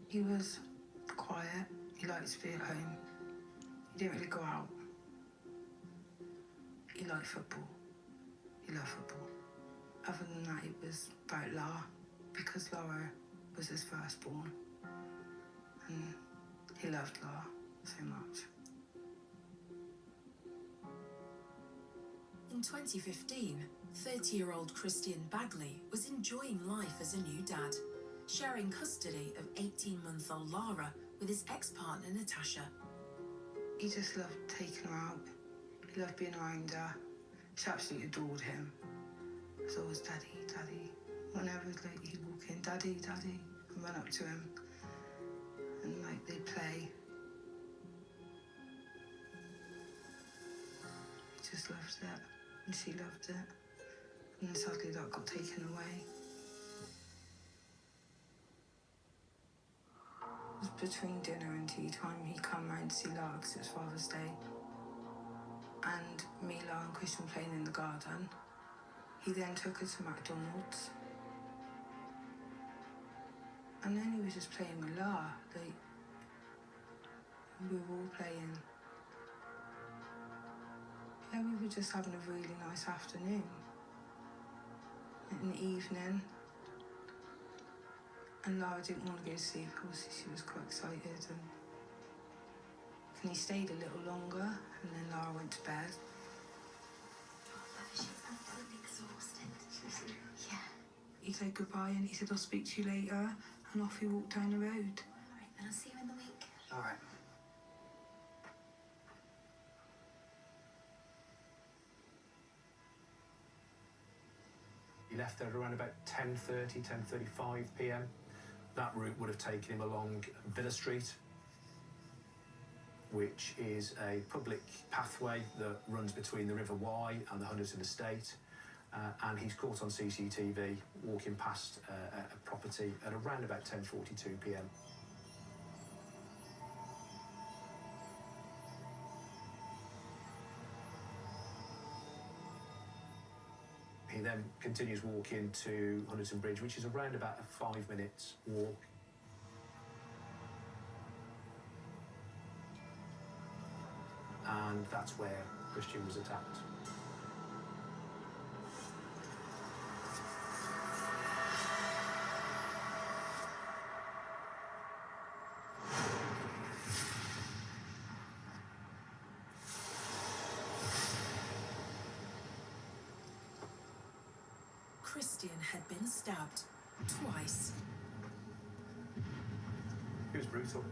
He was quiet. He liked to be at home. He didn't really go out. He liked football. He loved football. Other than that, it was about Lara, because Lara was his firstborn. And he loved Lara so much. In 2015, 30-year-old Christian Bagley was enjoying life as a new dad, sharing custody of 18-month-old Lara with his ex-partner Natasha. He just loved taking her out. He loved being around her. She absolutely adored him. It was always daddy, daddy. Whenever he'd walk in, daddy, daddy, and run up to him. And they'd play. He just loved it. And she loved it. And then sadly that got taken away. It was between dinner and tea time. He'd come round to see Lara because it was Father's Day. And me, Lara and Christian playing in the garden. He then took her to McDonald's. And then he was just playing with Lara. We were all playing. Yeah, we were just having a really nice afternoon. In the evening. And Lara didn't want to go to sleep. Obviously, she was quite excited. And he stayed a little longer, and then Lara went to bed. She's absolutely exhausted. Yeah. He said goodbye, and he said, I'll speak to you later. And off he walked down the road. All right, then I'll see you in the week. All right. He left there around about 10:30, 10:35 p.m. That route would have taken him along Villa Street, which is a public pathway that runs between the River Wye and the Huntington Estate. And he's caught on CCTV walking past a property at around about 10:42 p.m. He then continues walking to Huntington Bridge, which is around about a 5-minute walk. And that's where Christian was attacked. Christian had been stabbed twice. It was brutal.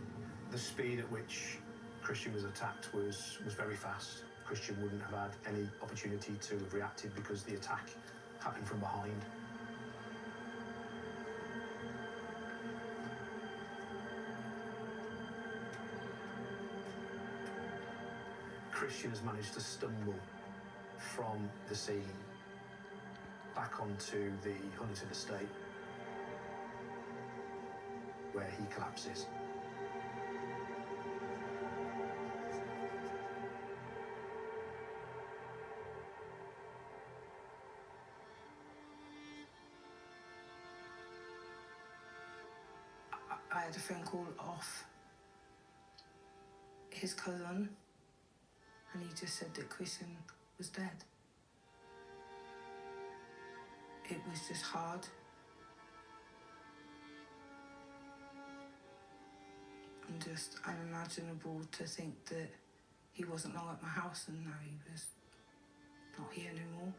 The speed at which Christian was attacked was very fast. Christian wouldn't have had any opportunity to have reacted because the attack happened from behind. Christian has managed to stumble from the scene back onto the Huntington Estate, where he collapses. I had a phone call off his cousin, and he just said that Christian was dead. It was just hard. And just unimaginable to think that he wasn't long at my house and now he was not here anymore.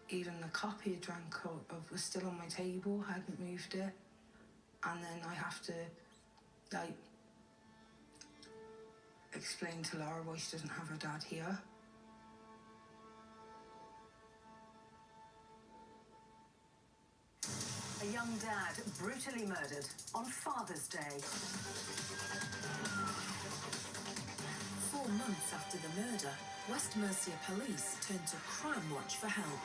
Even the cup he had drank of was still on my table, I hadn't moved it. And then I have to, explain to Lara why she doesn't have her dad here. A young dad brutally murdered on Father's Day. 4 months after the murder, West Mercia police turned to Crime Watch for help.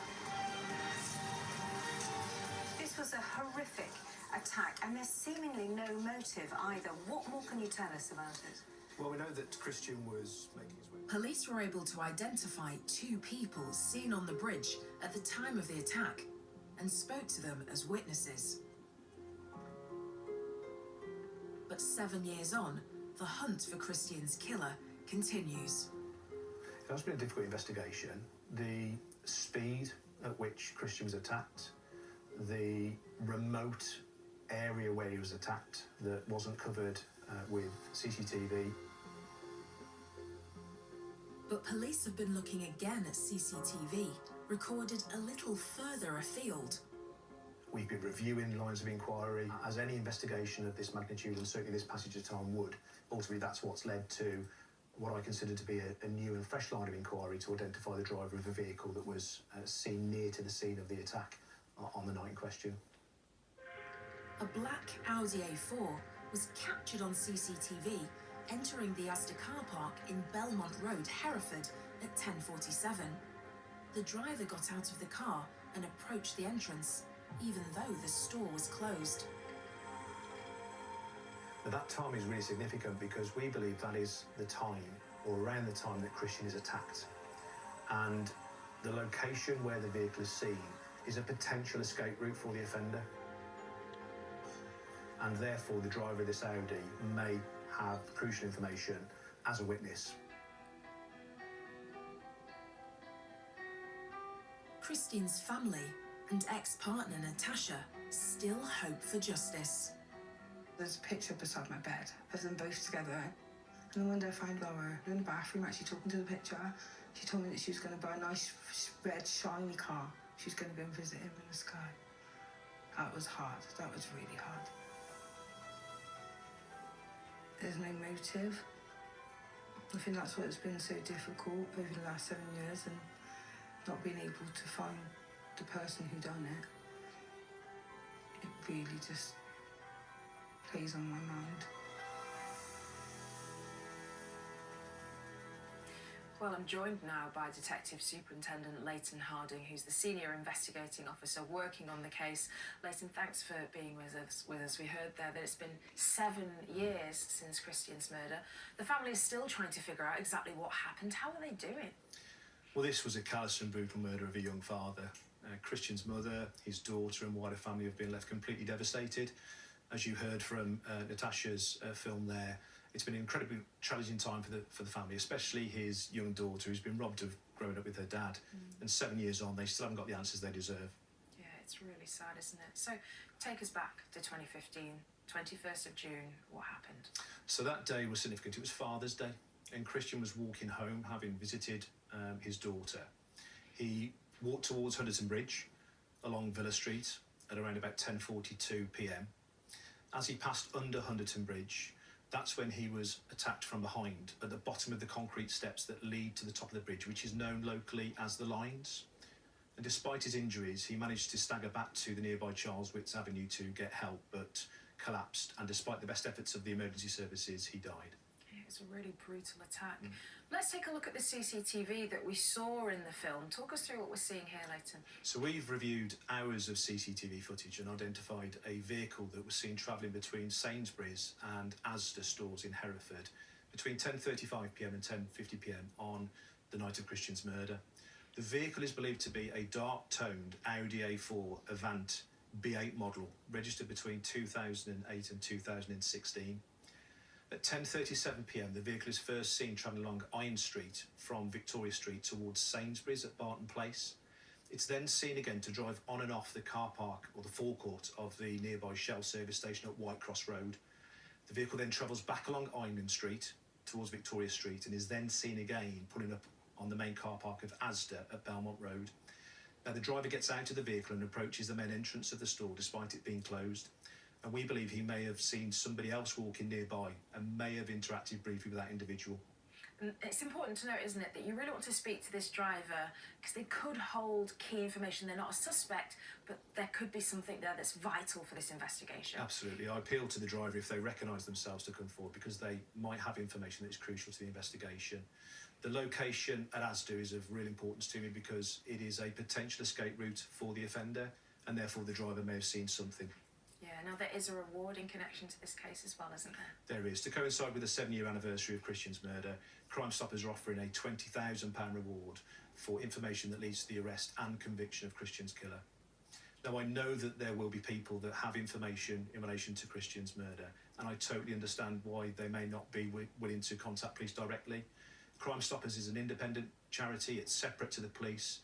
This was a horrific attack, and there's seemingly no motive either. What more can you tell us about it? Well, we know that Christian was making his way. Police were able to identify 2 people seen on the bridge at the time of the attack and spoke to them as witnesses. But 7 years on, the hunt for Christian's killer continues. It has been a difficult investigation. The speed at which Christian was attacked, the remote area where he was attacked that wasn't covered with CCTV. But police have been looking again at CCTV, recorded a little further afield. We've been reviewing lines of inquiry, as any investigation of this magnitude, and certainly this passage of time would. Ultimately, that's what's led to what I consider to be a new and fresh line of inquiry to identify the driver of a vehicle that was seen near to the scene of the attack on the night in question. A black Audi A4 was captured on CCTV entering the Asda car park in Belmont Road, Hereford, at 10:47. The driver got out of the car and approached the entrance, even though the store was closed. Now, that time is really significant because we believe that is the time, or around the time, that Christian is attacked. And the location where the vehicle is seen is a potential escape route for the offender. And therefore, the driver of this Audi may have crucial information as a witness. Christian's family and ex-partner Natasha still hope for justice. There's a picture beside my bed of them both together. And then one day I find Laura in the bathroom actually talking to the picture. She told me that she was going to buy a nice red shiny car. She was going to go and visit him in the sky. That was hard. That was really hard. There's no motive. I think that's what's been so difficult over the last 7 years, and not being able to find the person who done it. It really just plays on my mind. Well, I'm joined now by Detective Superintendent Leighton Harding, who's the Senior Investigating Officer working on the case. Leighton, thanks for being with us. We heard there that it's been 7 years since Christian's murder. The family is still trying to figure out exactly what happened. How are they doing? Well, this was a callous and brutal murder of a young father. Christian's mother, his daughter and wider family have been left completely devastated. As you heard from Natasha's film there, it's been an incredibly challenging time for the family, especially his young daughter, who's been robbed of growing up with her dad. And 7 years on, they still haven't got the answers they deserve. Yeah, it's really sad, isn't it? So take us back to 2015, 21st of June. What happened? So that day was significant. It was Father's Day, and Christian was walking home, having visited his daughter. He walked towards Hunterton Bridge along Villa Street at around about 10:42 p.m. As he passed under Hunterton Bridge, that's when he was attacked from behind at the bottom of the concrete steps that lead to the top of the bridge, which is known locally as the Lines. And despite his injuries, he managed to stagger back to the nearby Charles Witts Avenue to get help, but collapsed. And despite the best efforts of the emergency services, he died. Yeah, it was a really brutal attack. Let's take a look at the CCTV that we saw in the film. Talk us through what we're seeing here, Leighton. So we've reviewed hours of CCTV footage and identified a vehicle that was seen travelling between Sainsbury's and Asda stores in Hereford between 10:35 p.m. and 10:50 p.m. on the night of Christian's murder. The vehicle is believed to be a dark-toned Audi A4 Avant B8 model, registered between 2008 and 2016. At 10:37 p.m, the vehicle is first seen travelling along Iron Street from Victoria Street towards Sainsbury's at Barton Place. It's then seen again to drive on and off the car park or the forecourt of the nearby Shell service station at Whitecross Road. The vehicle then travels back along Iron Street towards Victoria Street and is then seen again pulling up on the main car park of Asda at Belmont Road. Now, the driver gets out of the vehicle and approaches the main entrance of the store despite it being closed. And we believe he may have seen somebody else walking nearby and may have interacted briefly with that individual. And it's important to note, isn't it, that you really want to speak to this driver because they could hold key information. They're not a suspect, but there could be something there that's vital for this investigation. Absolutely. I appeal to the driver if they recognise themselves to come forward because they might have information that is crucial to the investigation. The location at Asda is of real importance to me because it is a potential escape route for the offender and therefore the driver may have seen something. Yeah, now there is a reward in connection to this case as well, isn't there? There is. To coincide with the 7-year anniversary of Christian's murder, Crime Stoppers are offering a £20,000 reward for information that leads to the arrest and conviction of Christian's killer. Now, I know that there will be people that have information in relation to Christian's murder, and I totally understand why they may not be willing to contact police directly. Crime Stoppers is an independent charity, it's separate to the police,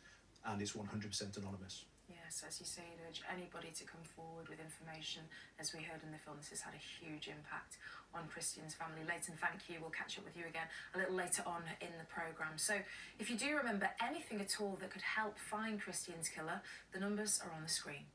and it's 100% anonymous. Yes, as you say, you'd urge anybody to come forward with information. As we heard in the film, this has had a huge impact on Christian's family. Leighton, thank you. We'll catch up with you again a little later on in the programme. So if you do remember anything at all that could help find Christian's killer, the numbers are on the screen.